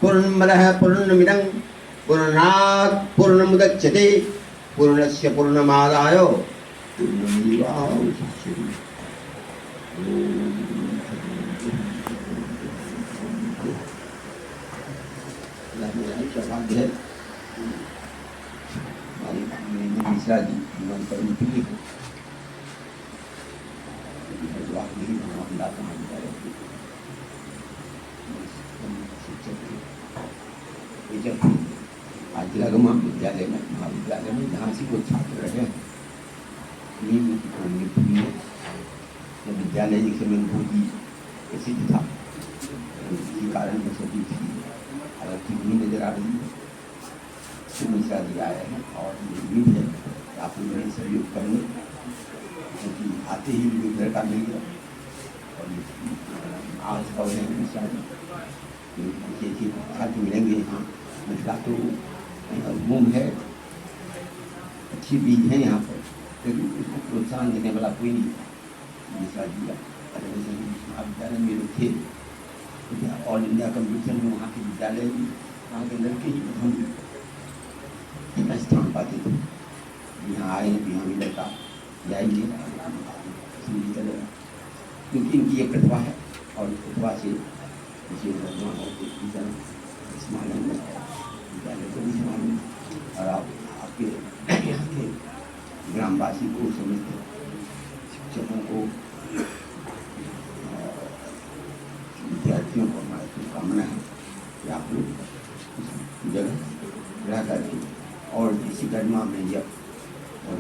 पूर्णमदः पूर्णमिदं पूर्णात् पूर्णमुदच्यते पूर्णस्य पूर्णमादाय पूर्णमेवावशिष्यते। सौभाग्य है मिश्रा जी जीवन पर निकली है जब आज लगमा विद्यालय में महाविद्यालय में जहाँ से वो छात्र रहे विद्यालय जिसे में भोगी प्रसिद्ध था इसी कारण में सभी थी हालांकि भी नजर आ रही है। मिश्रा जी आए हैं और उम्मीद है आप मेरे सहयोग करेंगे क्योंकि आते ही मुझे घर का मिल गया और आज का उन्हें मिश्रा जी छात्र मिलेंगे। यहाँ मिथिला तो मूल है, अच्छी बीज है यहाँ पर, लेकिन उसको प्रोत्साहन देने वाला कोई नहीं। मिश्रा जी महाविद्यालय में लोग थे ऑल इंडिया कंपटीशन में, वहाँ के विद्यालय में वहाँ के लड़के ही प्रथम स्थान पाते थे। यहाँ आए हैं, यहाँ भी लड़का जाएंगे चलेगा क्योंकि इनकी ये प्रतिभा है और इस प्रतिभा से इसे विद्यालय को भी संभालेंगे और आप आपके यहाँ के ग्रामवासी को समझते शिक्षकों को विद्यार्थियों को हमारी शुभकामना है कि आप लोग इस जगह रह करके और इसी गरिमा में जब और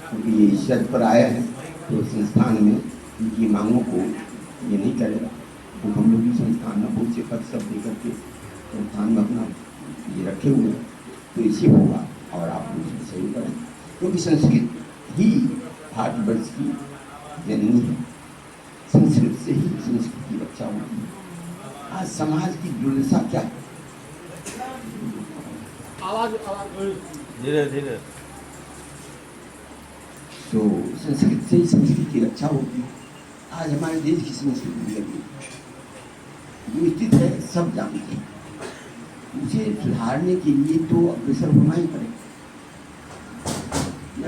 क्योंकि ये ईश्वर पर आया है तो संस्थान में इनकी मांगों को ये नहीं करेगा। तो हम लोग भी संस्थान में बहुत से पद सब दे करके संस्थान में अपना ये रखे हुए हैं तो इसे होगा और आप लोग सही करें क्योंकि संस्कृत ही भारतवर्ष की जननी है। संस्कृत से ही संस्कृत की रक्षा होती है। आज समाज की दुर्दशा क्या है? धीरे धीरे तो संस्कृत से ही संस्कृत की रक्षा होती है। आज हमारे देश की संस्कृति लगी जो स्थित है सब जानते हैं। उसे सुधारने के लिए तो अग्रसर होना ही पड़ेगा।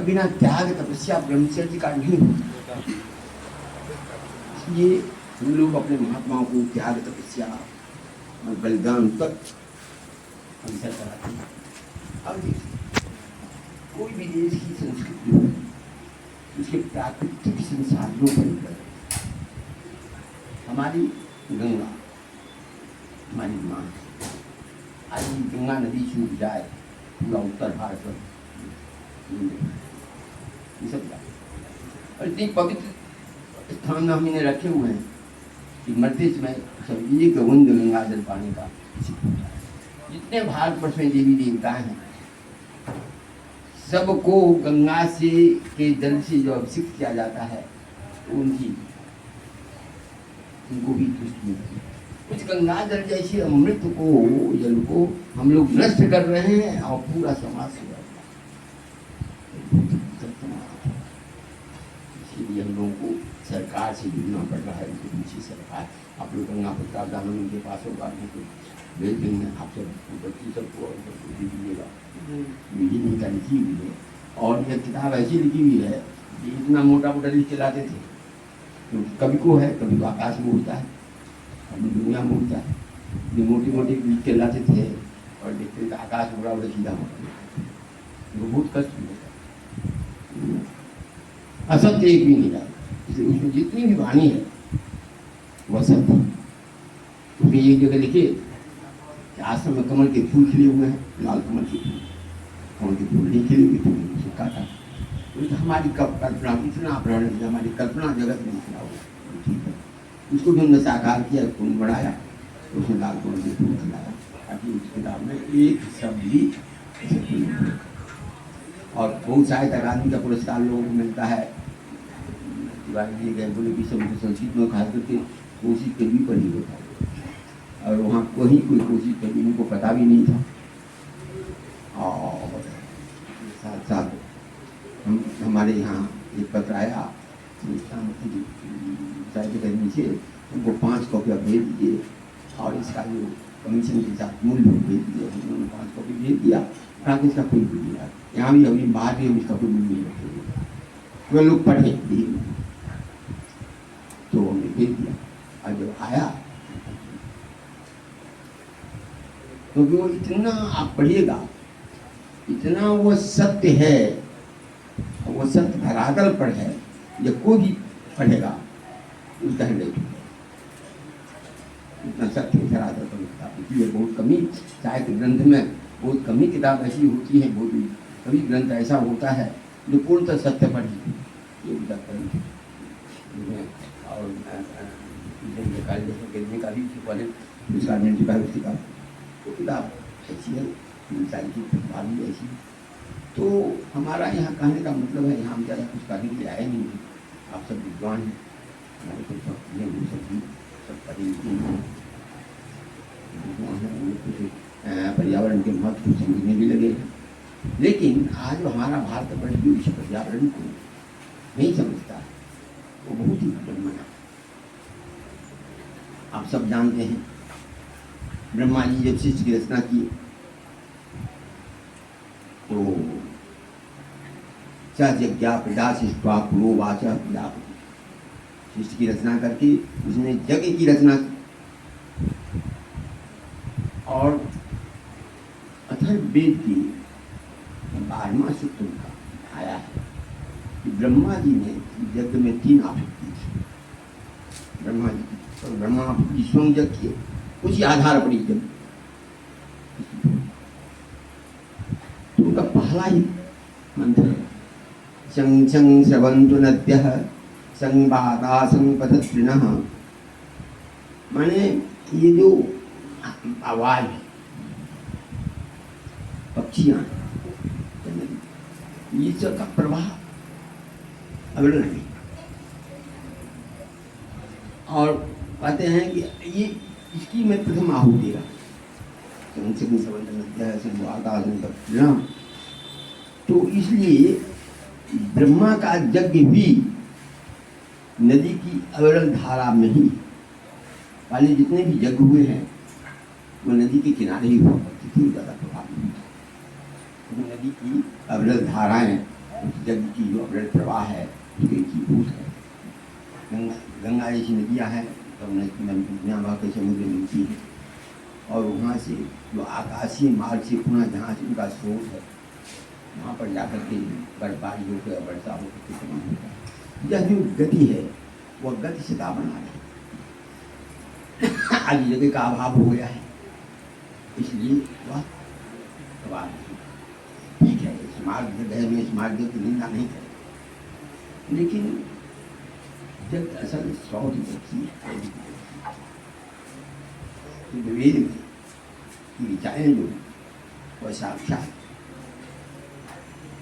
बिना त्याग तपस्या ब्रह्मचर्य का नहीं होता। इसलिए हम लोग अपने महात्माओं को त्याग तपस्या और बलिदान तक अवसर कराते हैं। अब कोई भी देश की संस्कृति हो उसके प्राकृतिक संसाधनों पर निर्भर है। हमारी गंगा हमारी माँ, आज गंगा नदी सूख जाए पूरा उत्तर भारत पर सब और इतनी पवित्र स्थान में हम इन्हें रखे हुए हैं कि मरते समय सब एक बूंद गंगा जल पाने का जितने भारतवर्ष में देवी देवताएं हैं सबको गंगा से के जल से जो अभिषेक किया जाता है उनको भी तुष्टि मिलती है। कुछ गंगा जल जैसे अमृत को जल को हम लोग नष्ट कर रहे हैं और पूरा समाज से इसलिए हम लोगों को सरकार से जुड़ना पड़ रहा है। उनके पीछे सरकार आप लोग गंगा प्रताप दानव उनके पास होगा भेज देंगे आप सब बच्ची सबको दीजिएगा। मेरी भूमिका लिखी हुई है और यह किताब ऐसी लिखी हुई है कि इतना मोटा मोटा लिख चलाते थे क्योंकि कभी को है कभी को आकाश में उड़ता है कभी दुनिया में उड़ता है। ये मोटी मोटी लिख चलाते थे और देखते थे आकाश उड़ा उड़ा सीधा होता वो बहुत कष्ट होता। असत्य एक भी नहीं रहा इसलिए उसमें जितनी भी वाणी है वह सत्य। उसमें एक जगह लिखिए आश्रम में कमल के फूल खिले हुए हैं, लाल कमल के फूल, कमल के फूल नहीं खिले हुए थे उसे काटा। तो हमारी कल्पना इतना अपहरण किया, हमारी कल्पना जगत में इतना हुआ ठीक है। उसको भी हमने साकार किया, फूल बढ़ाया तो उसने लाल कमल के फूल खिलाया ताकि उस किताब में एक शब्द भी और बहुत साहित्य अकादमी का पुरस्कार लोगों को मिलता है। दिए गए बोले कि संस्कृत में खास करके कोशिश कभी पर ही होता है और वहाँ कोई कोशिश कभी उनको पता भी नहीं था। और साथ साथ हमारे यहाँ एक पत्र आया साहित्य अकादमी से उनको 5 कॉपियाँ भेज दीजिए और इसका जो कमीशन के साथ मूल्य भेज दिया, उन्होंने 5 कॉपी भेज दिया, आगे इसका कोई भी नहीं आया। यहाँ भी अभी बाहर भी हम इसका कोई मूल्य नहीं रखेंगे, वो लोग पढ़े तो हमने भेज दिया। और जब आया, क्योंकि वो इतना आप पढ़िएगा, इतना वो सत्य है, वो सत्य धरातल पर है, जब कोई भी पढ़ेगा उसका हृदय इतना सत्य धरातल पर लिखता है। इसलिए बहुत कमी साहित्य ग्रंथ में बहुत कमी किताब ऐसी होती है, बहुत कभी ग्रंथ ऐसा होता है जो पूर्णतः सत्य पर ही और गिरने का भी किताब ऐसी है, इंसान की प्रतिभा भी ऐसी। तो हमारा यहाँ कहने का मतलब है, यहाँ हम ज़्यादा कुछ करने के लिए आए नहीं हैं, आप सब विद्वान हैं, हमारे को सब पढ़े लिखे हैं, पर्यावरण के महत्व को समझने भी लगे हैं। लेकिन आज हमारा भारतवर्ष भी इस पर्यावरण को नहीं समझता, वो बहुत ही ब्रह्म है। आप सब जानते हैं, ब्रह्मा जी जब सृष्टि की रचना की तो सृष्टि की रचना करके उसने यज्ञ की रचना की। और अथर्ववेद की 12वां सूत्र का आया है कि ब्रह्मा जी ने यज्ञ में 3 आहुति थी। ब्रह्मा जी तो ब्रह्मा ईश्वर यज्ञ किए, उसी आधार पर यज्ञ। तो उनका पहला ही मंत्र है शं शं स्रवन्तु नद्यः शं वाता शं पतत्रिणः। माने ये जो आवाज पक्षियां, ये सब का प्रवाह अवर्ण है। और कहते हैं कि ये इसकी मैं प्रथम आहुति देगा। तो इसलिए ब्रह्मा का यज्ञ भी नदी की अविरल धारा में ही, पहले जितने भी यज्ञ हुए हैं वो नदी के किनारे ही हुआ करती थी, ज़्यादा प्रभाव नहीं था। नदी की अविरल धाराएं, उस यज्ञ की जो अविरल प्रवाह है उसके भूत है। गंगा जैसी नदियाँ हैं तो नदियाँ वहाँ के समुद्र में मिलती है, और वहाँ से जो आकाशीय मार्ग से पुनः जहाँ से उनका स्रोत है वहाँ पर जाकर के बर्फबारी होकर वर्षा होकर के समान होता है। यह जो गति है वह गति से का बना रही है। आज जगह का अभाव हो गया है, इसलिए वह प्रभाव ठीक है। स्मार्ट जगह में स्मार्ट जगह की निंदा नहीं करें, लेकिन जब असल सौ की वेद में विचारें जो वह साक्षात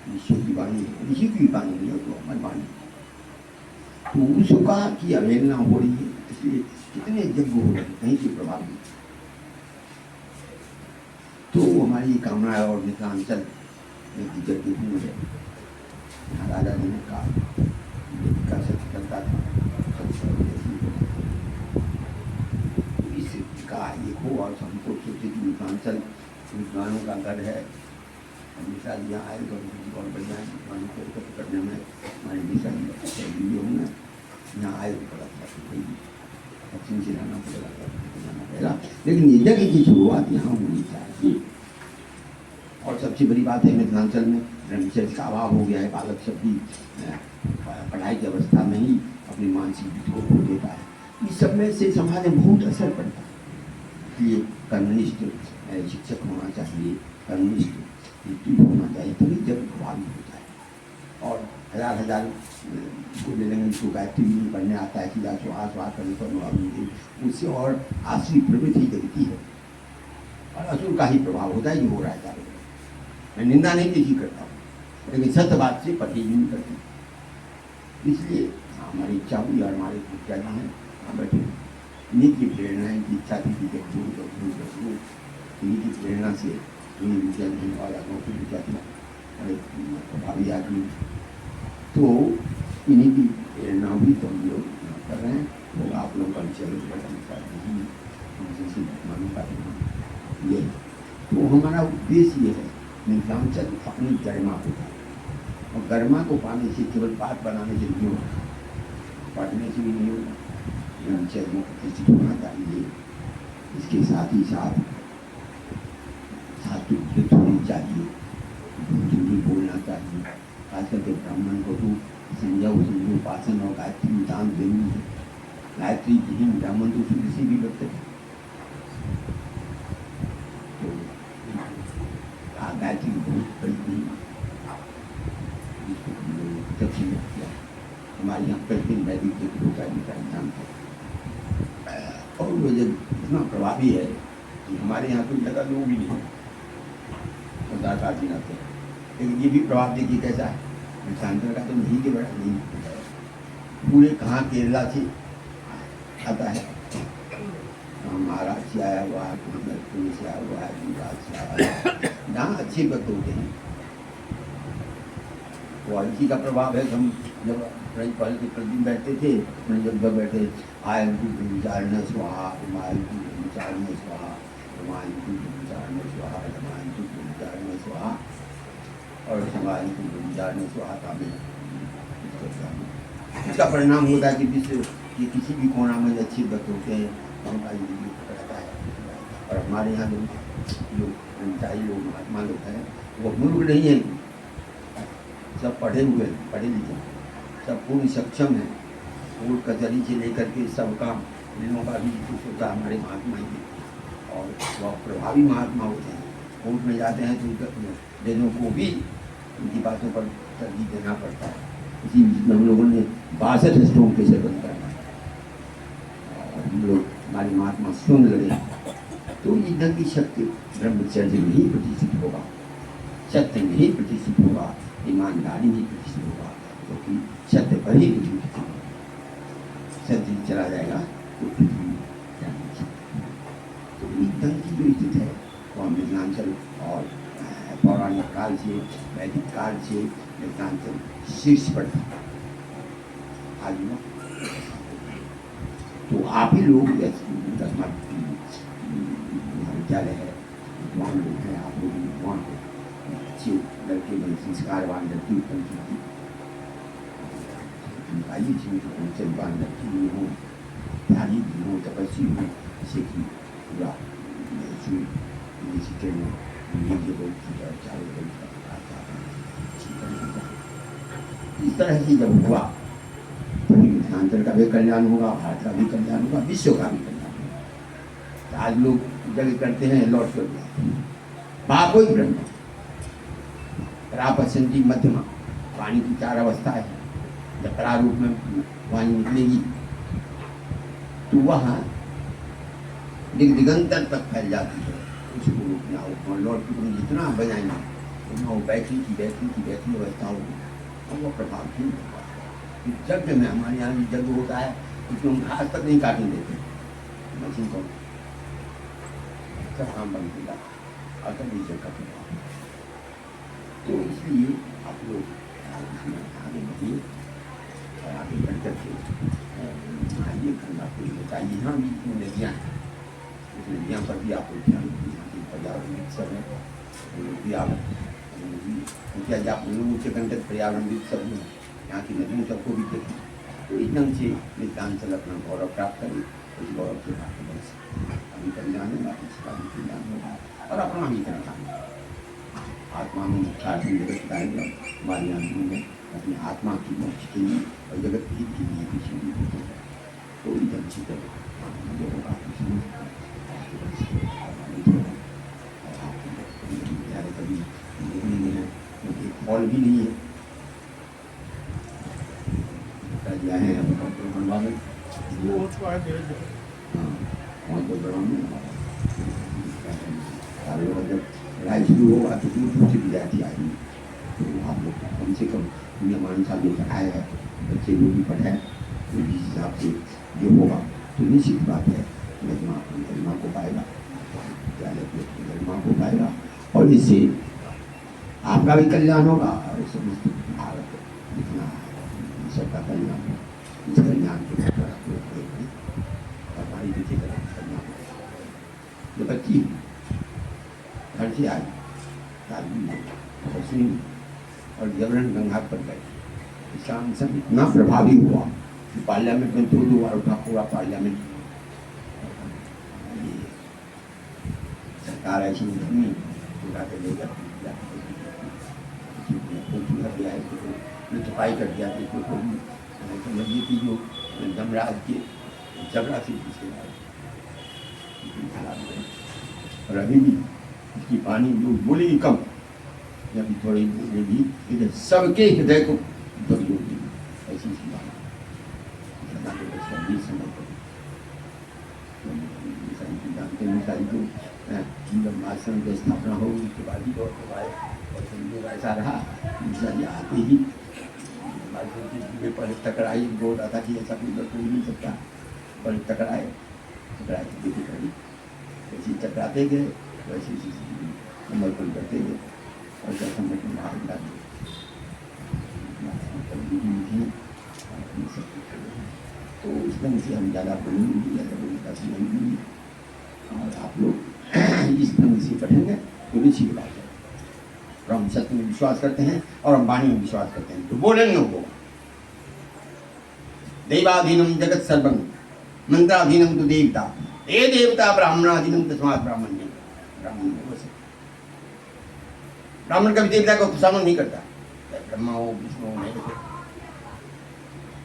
ऋषि की वाणी है, ऋषि की वाणी नहीं है तो अमर वाणी। तो उसका की अवहेलना हो रही है, इसलिए कितने यज्ञ हो रहे हैं कहीं से प्रभाव नहीं। तो हमारी कामना है और मिथिलांचल में यज्ञ भूमि है। यहाँ राजा जी ने का सत्य करता था, इसका एक हो। और हमको सोचे कि मिथिलांचल विद्वानों का घर है, हमेशा यहाँ आए तो बहुत बढ़िया है। विद्वानों को एकत्र करने में हमारे विषय होना, यहाँ आए तो पड़ा था पश्चिम से रहना पड़ेगा, लेकिन यज्ञ की शुरुआत यहाँ होनी चाहिए। और सबसे बड़ी बात है मिथिलांचल में ब्रह्मचर्य का अभाव हो गया है। बालक सब भी पढ़ाई की अवस्था में ही अपनी मानसिक बुद्धि को खो देता है। इस सब में से समाज में बहुत असर पड़ता है। इसलिए कर्मनिष्ठ शिक्षक होना चाहिए, कर्मनिष्ठ नीति होना चाहिए, तभी जब प्रभावित होता है। और हजार हजार ले लेंगे जिसको गायत्री भी पढ़ने आता है, सीधा श्वास करने पर उससे और आश्री प्रवृत्ति जगती है और असुर का ही प्रभाव होता है। जो हो रहा है चारों, मैं निंदा नहीं किसी करता हूँ, लेकिन सत्य बात से परहेज नहीं करती। इसलिए हमारी इच्छा हुई और हमारे क्या हैं हम बैठे इन्हीं की प्रेरणा है कि इच्छा थी कि इन्हीं की प्रेरणा से इन्हीं विद्या देने वाला नौकरी विद्या बड़े प्रभावी आदमी, तो इन्हीं की प्रेरणा हुई तो हम लोग कर रहे हैं। लोग आप लोग का विषय जैसे मानव का ये तो हमारा उद्देश्य ये है मिथिलांचल अपनी गरिमा को पाए और गरिमा को पाने से केवल बात बनाने से नहीं होगा, पढ़ने से भी नहीं होगा, चरणों को प्रतिष्ठित होना चाहिए। इसके साथ ही साथ सात्विक होनी चाहिए, हिंदी बोलना चाहिए। खास करके ब्राह्मण को तो संयोग उपासन और गायत्री दान देनी है। गायत्री विहीन ब्राह्मण तो शुद्ध से भी बचते हैं, तो गायत्री बहुत बड़ी दक्षिण किया हमारे यहाँ प्रतिदिन वैदिक के का एग्जाम है और वो जब इतना प्रभावी है कि हमारे यहाँ तो ज़्यादा लोग ही नहीं सरदार काटी नाते हैं, लेकिन ये भी प्रभाव देखिए कैसा है। मिथिलांचल का तो नहीं के बड़ा नहीं पूरे कहाँ केरला से आता है, महाराष्ट्र से आया हुआ है, पुणे से आया हुआ है, गुजरात से आया हुआ है, जहाँ अच्छे भक्त होते हैं वो इसी का प्रभाव है। हम जब पहले के प्रतिदिन बैठते थे, जब बैठे आय विचारण स्वाहा हिमायन विचारण स्वाहा हिमायन विचारण स्वाहा हिमायन विचारण स्वाहा और हिमायन विचारण स्वाहा का भी इसका परिणाम होता है कि विश्व कि किसी भी कोना में अच्छे भक्त होते हैं उनका जिंदगी रहता है। और हमारे यहाँ जो अंताई लोग महात्मा लोग हैं वो मूर्ख नहीं है, सब पढ़े हुए हैं, पढ़े लिखे, सब पूर्ण सक्षम है। कोर्ट कचहरी से लेकर के सब काम दिनों का भी कुछ होता है हमारे महात्मा ही, और वह प्रभावी महात्मा होते हैं। कोर्ट में जाते हैं तो दिनों को भी उनकी बातों पर तरजीह देना पड़ता है। इसी हम लोगों ने 62 स्टोन के सेवन करना है और हम लोग हमारे महात्मा सुन लड़े तो ईंधन की शक्ति ब्रह्मचर्य में ही प्रतिष्ठित होगा, सत्य में ही प्रतिष्ठित होगा, ईमानदारी में प्रतिष्ठित होगा, क्योंकि सत्य पर ही प्रतिष्ठित होगा। सत्य चला जाएगा तो पृथ्वी तो ईंधन की जो स्थिति है वह मिथिलांचल और पौराणिक काल से वैदिक काल से मिथिलांचल शीर्ष पर था। आज ना तो आप ही लोग विद्यालय है वहाँ लोग हैं, आप लोग वहाँ अच्छे लड़के बने संस्कारवान लड़की उत्पन्न आइए जीवन चलवान लड़की भी हो, ध्यानी भी हो, तपस्वी हो, जैसे कि पूरा इस तरह से जब हुआ तो मिथिलांचल का भी कल्याण होगा, भारत का भी कल्याण होगा, विश्व का भी कल्याण होगा। आज लोग जग करते हैं लौट कर बाप ही ब्रह्म प्रापसंती मध्यमा वाणी की 4 अवस्था है। जब प्रारूप में वाणी निकलेगी तो वह दिगंतर तक फैल जाती है। उसको रोकना हो लौट के जितना बजाएंगे उतना वो बैटरी की अवस्था होगी और वो प्रभावशील होगा। यज्ञ में हमारे यहाँ भी यज्ञ होता है उसमें हम घास तक नहीं काटने देते, मशीन को सब काम बन देगा और तब यज्ञ का प्रभाव। तो इसलिए आप लोग आगे बढ़िए और आगे बढ़ करके आइए गंगा को बताइए। यहाँ भी नदियाँ हैं, उस नदियाँ पर भी आपको ध्यान पर्यावरण सब है भी आप क्या आप लोगों से कंटक पर्यावरण सब में यहाँ की नदियों सबको भी देखें तो इस ढंग से मिथिलांचल अपना गौरव प्राप्त करें। उस गौरव से बाकी बस अभी कल्याण होगा, इसका भी कल्याण होगा और अपना भी कल्याण होगा। आत्मा में मुख्य जगत लाएगा हमारे यहाँ में अपनी आत्मा की मोक्ष के लिए और जगत हित के लिए भी शुरू होते हैं। तो इस ढंग से जो होगा कभी देखने में क्योंकि फॉल भी नहीं है दिया है बनवा में जब पढ़ाई शुरू होगा तो दूर दूर से विद्यार्थी आएंगे तो आप लोग कम से कम नियमान साल में पढ़ाया है, बच्चे लोग भी पढ़ाए तो जिस हिसाब से जो होगा तो निश्चित बात है गरिमा को पाएगा, विद्यालय गरिमा को पाएगा और इससे आपका भी कल्याण होगा और समस्त भारत जितना सबका कल्याण हो इस कल्याण के और हमारी पीछे कल्याण से आई पश्चिम और जबरन गंगा पर गए। इसका आंसर इतना प्रभावी हुआ कि पार्लियामेंट में 2 बार उठा, पूरा पार्लियामेंट। सरकार ऐसी नहीं पूरा कर देगा, लुटपाई कर दिया कि समझिए कि जो जमराज के जबरा से पीछे खराब है। और अभी भी इसकी पानी जो बोलेगी कम, जब थोड़ी बोलेगी इधर सबके हृदय को दबोगी, ऐसी सी बात जानते मिसाई को जब आश्रम की स्थापना हो उसके बाद ही दौड़ के आए। और संयोग ऐसा रहा मिसाई आते ही पहले टकराई, बोल रहा था कि ऐसा कोई नहीं सकता, पहले टकराए देखी करी, वैसे टकराते गए, वैसे समर्पण करते गए और क्या समर्पण भाग डाले। तो इस ढंग से हम ज़्यादा बोलेंगे, ज़्यादा बोलता सुनेंगे और आप लोग इस ढंग से पढ़ेंगे तो अच्छी बात है। और हम सत्य में विश्वास करते हैं और हम वाणी में विश्वास करते हैं, तो बोलेंगे वो देवाधीनम जगत सर्वं मंत्राधीनम तो देवता, ये देवता ब्राह्मणाधीनम तस्मात् ब्राह्मण्यम। ब्राह्मण कभी देवता को शामिल नहीं करता, ब्रह्मा हो विष्णु हो नहीं,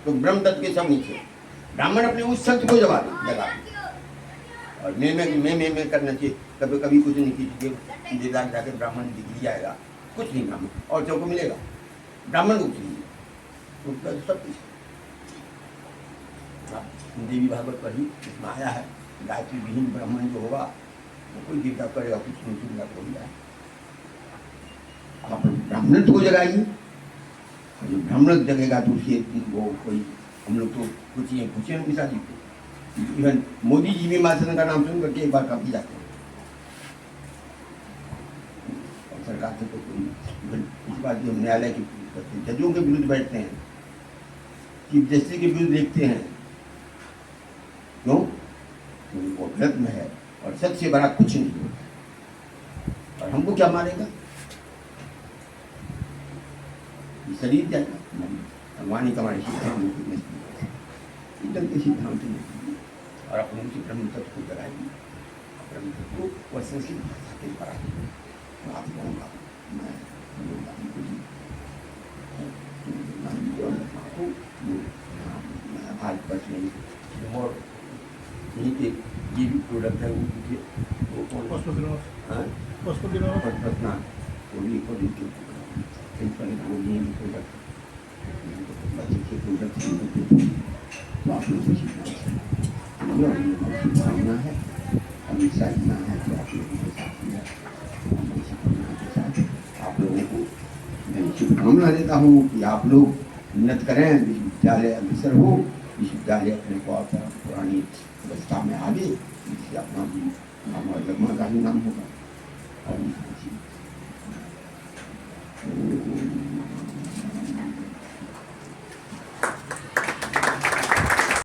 तो ब्रह्म तत्व के सब नीचे। ब्राह्मण अपने उस सत्य को जगा और मैं करना चाहिए। कभी कभी कुछ नहीं कीजिए, देवदार जाके ब्राह्मण डिग्री आएगा, कुछ नहीं ब्राह्मण और चौको मिलेगा, ब्राह्मण को कुछ नहीं, उसका सब कुछ। देवी भागवत पर ही इसमें आया है, गायत्री विहीन ब्राह्मण जो होगा वो कोई देवता करेगा कुछ नहीं, सुनना हो जाए। आप ब्राह्मण को जगाइए, जो ब्राह्मण जगेगा तो उसके वो कोई, हम लोग तो कुछ ही पूछे मिसा जी को, इवन मोदी जी भी मासन का नाम सुन करके एक बार काफी जाते हैं। और सरकार से तो कोई इस बात जो न्यायालय की करते हैं, जजों के विरुद्ध बैठते हैं, चीफ जस्टिस के विरुद्ध देखते हैं, क्यों? क्योंकि वो गलत में है और सच से बड़ा कुछ नहीं होता। और हमको क्या मारेगा? शरीर जाएगा, वाणी का हमारे सिद्धांत के सिद्धांत और अपने उसी ब्रह्म तत्व को जगाएंगे, ब्रह्म तत्व को वह संस्कृत भाषा के द्वारा आप कहूँगा मैं भारत वर्ष में और यहीं के ये भी प्रोडक्ट है वो भावना है, हमेशा इतना है कि आप लोगों के साथ आप लोगों को मैं शुभकामना देता हूँ कि आप लोग उन्नत करें, विश्वविद्यालय अग्रसर हो, विश्वविद्यालय अपने को पुरानी अवस्था में आगे, जिससे अपना भी नाम और जगमा का भी नाम होगा।